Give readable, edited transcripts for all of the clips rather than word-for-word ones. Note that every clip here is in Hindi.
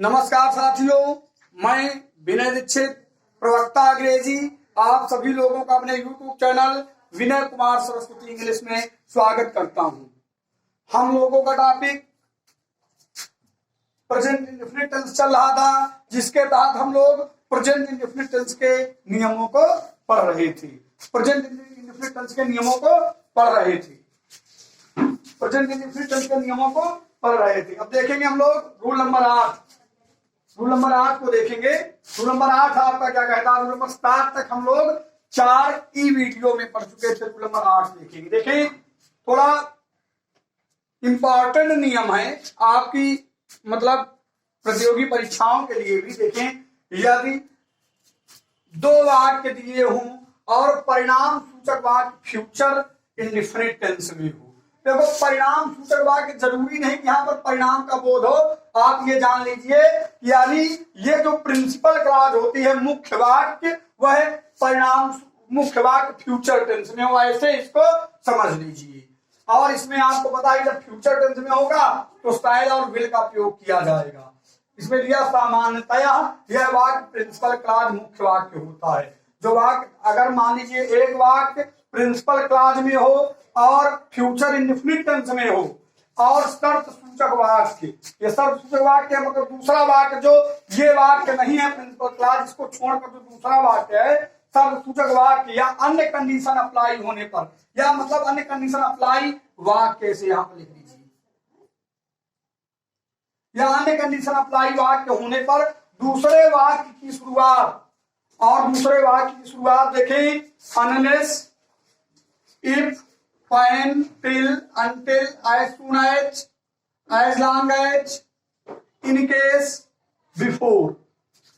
नमस्कार साथियों, मैं विनय दीक्षित, प्रवक्ता अंग्रेजी, आप सभी लोगों का अपने YouTube channel Vinay Kumar Saraswati English में स्वागत करता हूं। हम लोगों का टॉपिक प्रेजेंट इंडेफिनिट टेंस चल रहा था, जिसके तहत हम लोग प्रेजेंट इंडेफिनिट टेंस के नियमों को पढ़ रहे थे। प्रेजेंट इंडेफिनिट टेंस के नियमों को पढ़ रहे थे। प्रेजेंट इंडेफिनिट टेंस के नियमों को पढ़ रहे थे। अब देखेंगे हम लोग रूल नंबर 8 को देखेंगे। रूल नंबर 8 आपका क्या कहता है? रूल नंबर 7 तक हम लोग 4 वीडियो में पढ़ चुके थे। रूल नंबर 8 देखेंगे। देखें, थोड़ा इंपॉर्टेंट नियम है आपकी मतलब प्रतियोगी परीक्षाओं के लिए भी। देखें, यदि 2 वाक्य दिए हों और परिणाम सूचक वाक्य फ्यूचर इंडेफिनिट टेंस में हो। देखो, परिणाम सूचक वाक्य जरूरी नहीं कि यहाँ पर परिणाम का बोध हो। आप ये जान लीजिए, यानी ये जो प्रिंसिपल क्लॉज होती है मुख्य वाक्य, वह परिणाम मुख्य वाक्य फ्यूचर टेंस में हो, ऐसे इसको समझ लीजिए। और इसमें आपको पता है जब फ्यूचर टेंस में होगा तो स्टाइल और विल का प्रयोग किया जाएगा। इसमें दिया सामान्यतया यह वाक्य प्रिंसिपल क्लॉज मुख्य वाक्य होता है। जो वाक्य अगर मान लीजिए एक वाक्य प्रिंसिपल क्लॉज में हो और फ्यूचर इंडेफिनिट टेंस में हो और शर्त सूचक वाक्य, ये शर्त सूचक वाक्य है, मतलब दूसरा वाक्य जो ये वाक्य नहीं है प्रिंसिपल क्लॉज, इसको छोड़कर जो दूसरा वाक्य है शर्त सूचक वाक्य या अन्य कंडीशन अप्लाई होने पर, या मतलब अन्य कंडीशन अप्लाई वाक्य से यहाँ पर लिख लीजिए, या अन्य कंडीशन अप्लाई वाक्य होने पर दूसरे वाक्य की शुरुआत, और दूसरे वाक्य की शुरुआत देखें, unless, if, when, till, until, as soon as long as, in case, before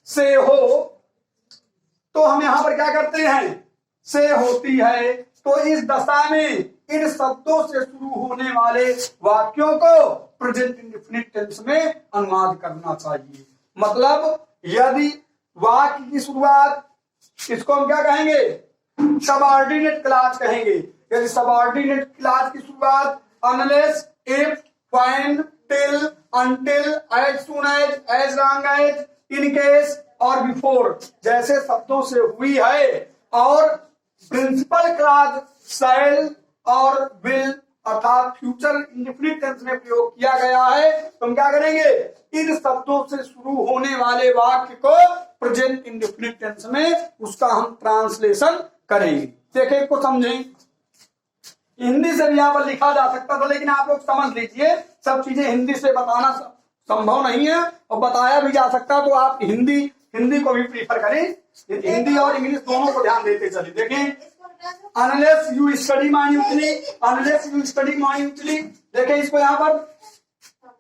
से हो, तो हम यहां पर क्या करते हैं? से होती है। तो इस दशा में इन शब्दों से शुरू होने वाले वाक्यों को प्रेजेंट इंडेफिनिट टेंस में अनुवाद करना चाहिए। मतलब यदि वाक्य की शुरुआत, इसको हम क्या कहेंगे? सबऑर्डिनेट क्लॉज कहेंगे। यदि सबऑर्डिनेट क्लॉज की शुरुआत unless, if, when, till, until, as soon as long as, in case और बिफोर जैसे शब्दों से हुई है और प्रिंसिपल क्लॉज शैल और विल अर्थात फ्यूचर इंडेफिनिट टेंस में प्रयोग किया गया है, तो हम क्या करेंगे? इन शब्दों से शुरू होने वाले वाक्य को प्रेजेंट इंडेफिनिट टेंस में उसका हम ट्रांसलेशन करेंगे। देखिए, को समझें। हिंदी से भी यहाँ पर लिखा जा सकता था, लेकिन आप लोग समझ लीजिए सब चीजें हिंदी से बताना संभव नहीं है, और बताया भी जा सकता तो आप हिंदी को भी प्रीफर करें। हिंदी और इंग्लिश दोनों को ध्यान देते चलिए। देखें, unless you study minutely, unless you study minutely. देखें इसको, यहाँ पर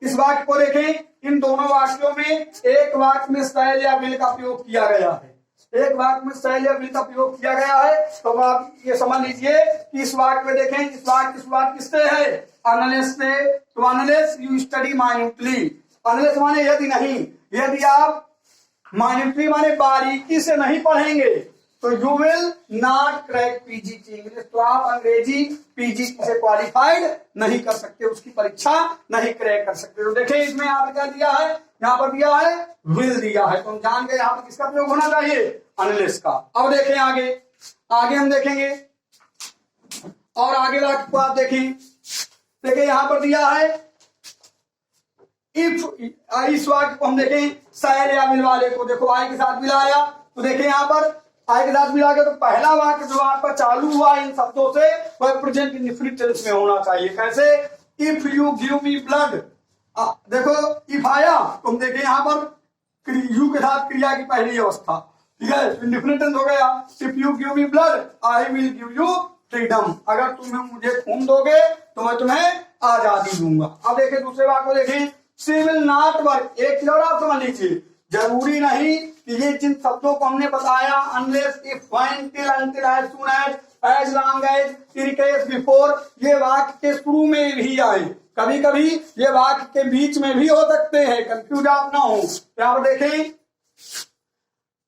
इस वाक्य को देखें। इन दोनों वाक्यों में एक वाक्य में शैल या विल का प्रयोग किया गया है, एक वाक्य में शैल या विल का प्रयोग किया गया है। तो आप ये समझ लीजिए कि इस वाक्य में देखें, इस वाक्य की शुरुआत किससे है? अनलेस से। तो unless you study minutely, unless माने यदि नहीं, यदि आप माइन्यूटली माने बारीकी से नहीं पढ़ेंगे तो you will not crack PGT English. तो आप अंग्रेजी पीजीटी से क्वालिफाइड नहीं कर सकते, उसकी परीक्षा नहीं क्रैक कर सकते। तो देखें इसमें यहाँ पर क्या दिया है? यहाँ पर दिया है विल दिया है, तो हम जान गए यहाँ पर किसका प्रयोग होना चाहिए? अनलेस का। अब देखें आगे हम देखेंगे, और आगे वाक्य को आप देखें। देखिए यहाँ पर दिया है इफ, इस वाक्य को हम देखें शैल या विल वाले को, देखो आई के साथ मिलाया, तो देखें यहाँ पर आई के साथ मिला के, तो पहला वाक्य जो आपका चालू हुआ इन शब्दों से वह प्रेजेंट इंडेफिनिट टेंस में होना चाहिए। कैसे? If you give me blood. देखो इफ आया तो हम देखें यहाँ पर यू के साथ क्रिया की पहली अवस्था, ठीक है, इंडेफिनिट टेंस हो गया। If you give me blood I will give you freedom. अगर तुम मुझे खून दोगे तो मैं तुम्हें आजादी दूंगा। अब देखिए दूसरे वाक्य को देखें, शी विल नॉट वर्क। एक चीज और आप समझ लीजिए, जरूरी नहीं कि ये जिन शब्दों को हमने बताया unless, if, when, till, until, as soon as long as, in case, before, ये वाक्य के शुरू में भी आए, कभी कभी ये वाक्य के बीच में भी हो सकते हैं, कंफ्यूज आप ना हो। यहाँ पर देखें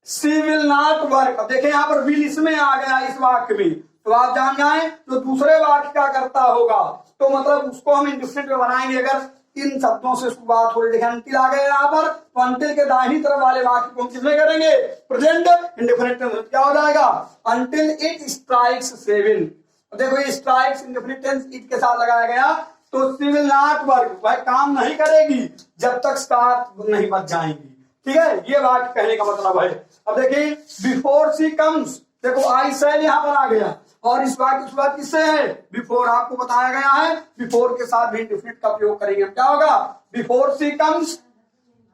शी विल नॉट वर्क। अब देखें यहाँ पर विल इसमें आ गया इस वाक्य में, तो आप जान जाए तो दूसरे वाक्य क्या करता होगा, तो मतलब उसको हम इंडेफिनिट में बनाएंगे। अगर इन शब्दों से शुरुआत हो रही है। अंटिल आ गए यहाँ पर, तो अंटिल के दाहिनी तरफ वाले वाक्य को हम किसमें करेंगे? Present indefinite tense. क्या हो जाएगा? Until it strikes 7। देखो ये स्ट्राइक्स इंडेफिनिट टेंस इट के साथ लगाया गया, तो शी विल नॉट वर्क, वह काम नहीं करेगी जब तक 7 नहीं बज जाएंगी। ठीक है, ये वाक्य कहने का मतलब है। अब देखिए बिफोर शी कम्स, देखो आई सेल यहाँ पर आ गया, और इस वाक्य की शुरुआत किससे है? बिफोर। आपको बताया गया है बिफोर के साथ भी इंडेफिनिट का प्रयोग करेंगे। क्या होगा? बिफोर शी कम्स,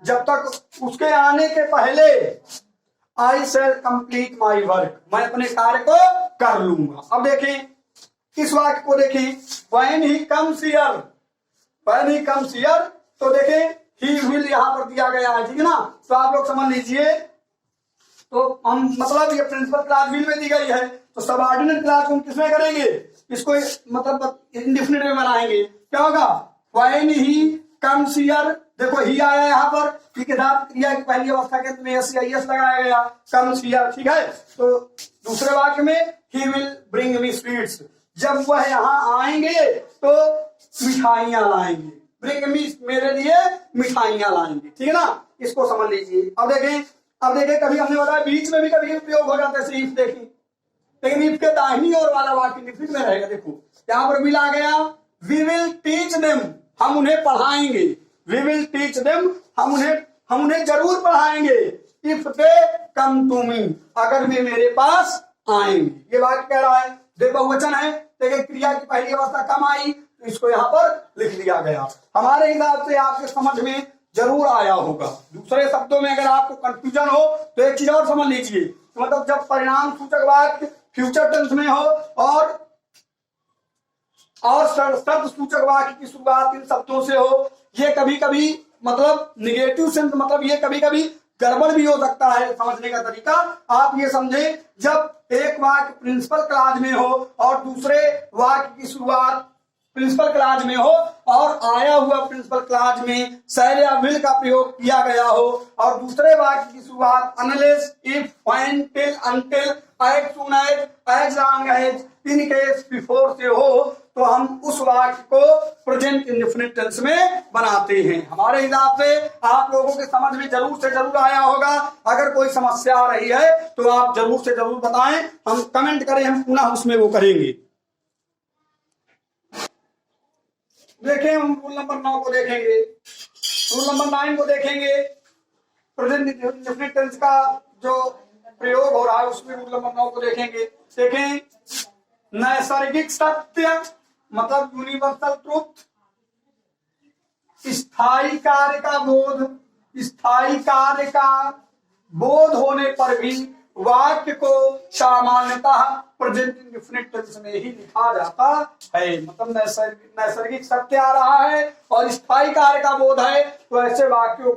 जब तक उसके आने के पहले, आई सेल कंप्लीट माई वर्क, मैं अपने कार्य को कर लूंगा। अब देखें इस वाक्य को, देखें when he comes here, when he comes here, तो देखें ही विल यहां पर दिया गया है, ठीक है ना। तो आप लोग समझ लीजिए, तो हम मतलब ये प्रिंसिपल क्लास विल में दी गई है, तो सबऑर्डिनेट क्लास को हम किसमें करेंगे? इसको मतलब इंडेफिनिट में बनाएंगे। क्या होगा? व्हेन ही कम्स हियर, देखो ही आया यहाँ पर, ही के साथ क्रिया की पहली अवस्था के अंत में यस या यस लगाया गया, कम्स हियर, ठीक है। तो दूसरे वाक्य में he will bring me sweets, जब वह यहाँ आएंगे तो मिठाइयां लाएंगे, ब्रिंग मी मेरे लिए मिठाइयां लाएंगे, ठीक है ना। इसको समझ लीजिए। अब देखें कभी हमने बताया बीच में भी कभी प्रयोग हो जाता है इफ, देखिए लेकिन इफ के दाहिनी ओर वाला वाक्य इंडेफिनिट में रहेगा। देखो यहाँ पर विल आ गया, वी विल टीच देम, हम उन्हें पढ़ाएंगे, वी विल टीच देम, हम उन्हें जरूर पढ़ाएंगे, if they come to me, अगर वे मेरे पास आएंगे। ये वाक्य कह रहा है, दे बहुवचन है, लेकिन क्रिया की पहली अवस्था कम आई, तो इसको यहाँ पर लिख दिया गया। हमारे हिसाब से आपके समझ में जरूर आया होगा। दूसरे शब्दों में अगर आपको कंफ्यूजन हो तो एक चीज और समझ लीजिए, मतलब जब परिणाम सूचक वाक्य फ्यूचर टेंस में हो और शब्द सूचक वाक्य की शुरुआत इन शब्दों से हो, ये कभी कभी मतलब निगेटिव सेंस, मतलब ये कभी कभी गड़बड़ भी हो सकता है। समझने का तरीका आप ये समझे, जब एक वाक्य प्रिंसिपल क्लॉज में हो और दूसरे वाक्य की शुरुआत प्रिंसिपल क्लॉज में हो और आया हुआ प्रिंसिपल क्लॉज में शैल या विल का प्रयोग किया गया हो, और दूसरे वाक्य की शुरुआत unless, if, when, till, until, as soon as, as long as, in case, before से हो, तो हम उस वाक्य को प्रेजेंट इंडेफिनिट टेंस में बनाते हैं। हमारे हिसाब से आप लोगों के समझ में जरूर से जरूर आया होगा। अगर कोई समस्या आ रही है तो आप जरूर से जरूर बताएं, हम कमेंट करें, हम पुनः उसमें वो करेंगे। देखें हम रूल नंबर 9 को देखेंगे, रूल नंबर 9 को देखेंगे। प्रेजेंट इंडेफिनिट टेंस का जो प्रयोग हो रहा है उसमें रूल नंबर 9 को देखेंगे। देखें नैसर्गिक सत्य, मतलब यूनिवर्सल ट्रुथ, स्थायी कार्य का बोध, स्थायी कार्य का बोध होने पर भी वाक्य को सामान्यतः प्रेजेंट इंडेफिनिट टेंस में ही लिखा जाता है। मतलब नैसर्गिक सत्य आ रहा है और स्थायी कार्य का बोध है, तो ऐसे वाक्यों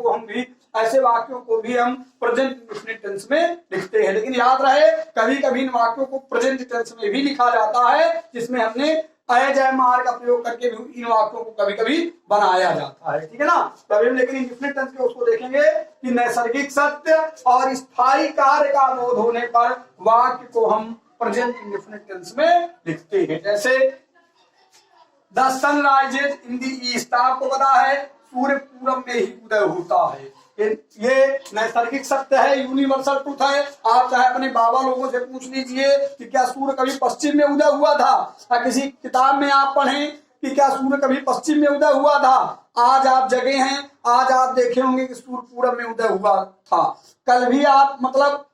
को भी हम प्रेजेंट इंडेफिनिट टेंस में लिखते हैं। लेकिन याद रहे कभी कभी इन वाक्यों को प्रेजेंट टेंस में भी लिखा जाता है, जिसमें हमने एज एम आर का प्रयोग करके भी इन वाक्यों को कभी कभी बनाया जाता है, ठीक है ना। तभी हम लेकिन इंडेफिनिट टेंस के उसको देखेंगे कि नैसर्गिक सत्य और स्थायी कार्य का बोध होने पर वाक्य को हम प्रेजेंट इंडेफिनिट टेंस में लिखते हैं। जैसे the sun rises in the east, आपको पता है सूर्य पूरब में ही उदय होता है। ये नैसर्गिक सत्य है, यूनिवर्सल ट्रुथ है। आप चाहे अपने बाबा लोगों से पूछ लीजिए कि क्या सूर्य कभी पश्चिम में उदय हुआ था, या किसी किताब में आप पढ़ें कि क्या सूर्य कभी पश्चिम में उदय हुआ था। आज आप जगे हैं, आज आप देखे होंगे कि सूर्य पूरब में उदय हुआ था। कल भी आप मतलब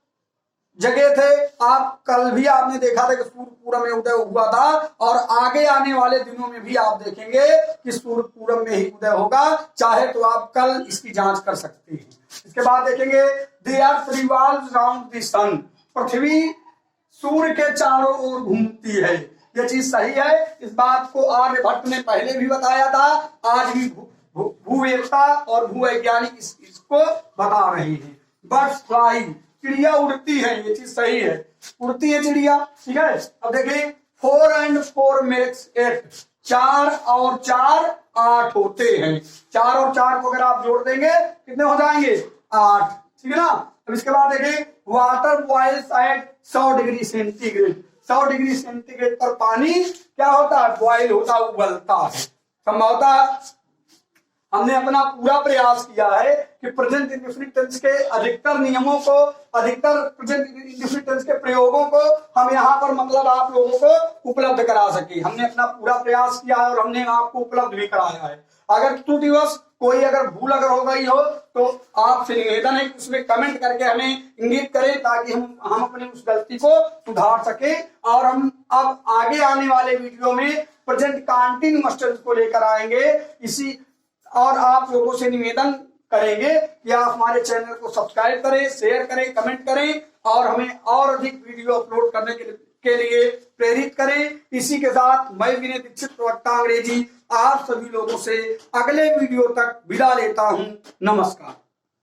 जगे थे, आप कल भी आपने देखा था कि सूर्य पूरब में उदय हुआ था, और आगे आने वाले दिनों में भी आप देखेंगे कि सूर्य पूरब में ही उदय होगा। चाहे तो आप कल इसकी जांच कर सकते हैं। इसके बाद देखेंगे the earth revolves round the sun, पृथ्वी सूर्य के चारों ओर घूमती है। यह चीज सही है, इस बात को आर्यभट्ट ने पहले भी बताया था। आज भी भूवेत्ता और भूवैज्ञानिक इसको बता रहे हैं। बर्ड्स फ्लाई, चिड़िया उड़ती है, ये चीज सही है, उड़ती है चिड़िया, ठीक है। अब देखिए 4 and 4 makes 8, 4 और 4 8 होते हैं। 4 और 4 को अगर आप जोड़ देंगे कितने हो जाएंगे? 8, ठीक है ना। अब इसके बाद देखिए water boils at 100 degree centigrade, 100 degree centigrade पर पानी क्या होता है? बॉइल होता है, उबलता है। संभवतः हमने अपना पूरा प्रयास किया है कि प्रेजेंट इंडेफिनिट टेंस के अधिकतर नियमों को, अधिकतर प्रेजेंट इंडेफिनिट टेंस के प्रयोगों को हम यहाँ पर मतलब आप लोगों को उपलब्ध करा सके। हमने अपना पूरा प्रयास किया है और हमने आपको उपलब्ध भी कराया है। अगर त्रुटिवश कोई अगर भूल अगर हो गई हो तो आपसे निवेदन है कि उसमें कमेंट करके हमें इंगित करें ताकि हम अपनी उस गलती को सुधार सके और हम अब आगे आने वाले वीडियो में प्रेजेंट कंटीन्यूअस टेंस को लेकर आएंगे। इसी और आप लोगों से निवेदन करेंगे कि आप हमारे चैनल को सब्सक्राइब करें, शेयर करें, कमेंट करें और हमें और अधिक वीडियो अपलोड करने के लिए प्रेरित करें। इसी के साथ मैं विनय दीक्षित प्रवक्ता अंग्रेजी आप सभी लोगों से अगले वीडियो तक विदा लेता हूं। नमस्कार।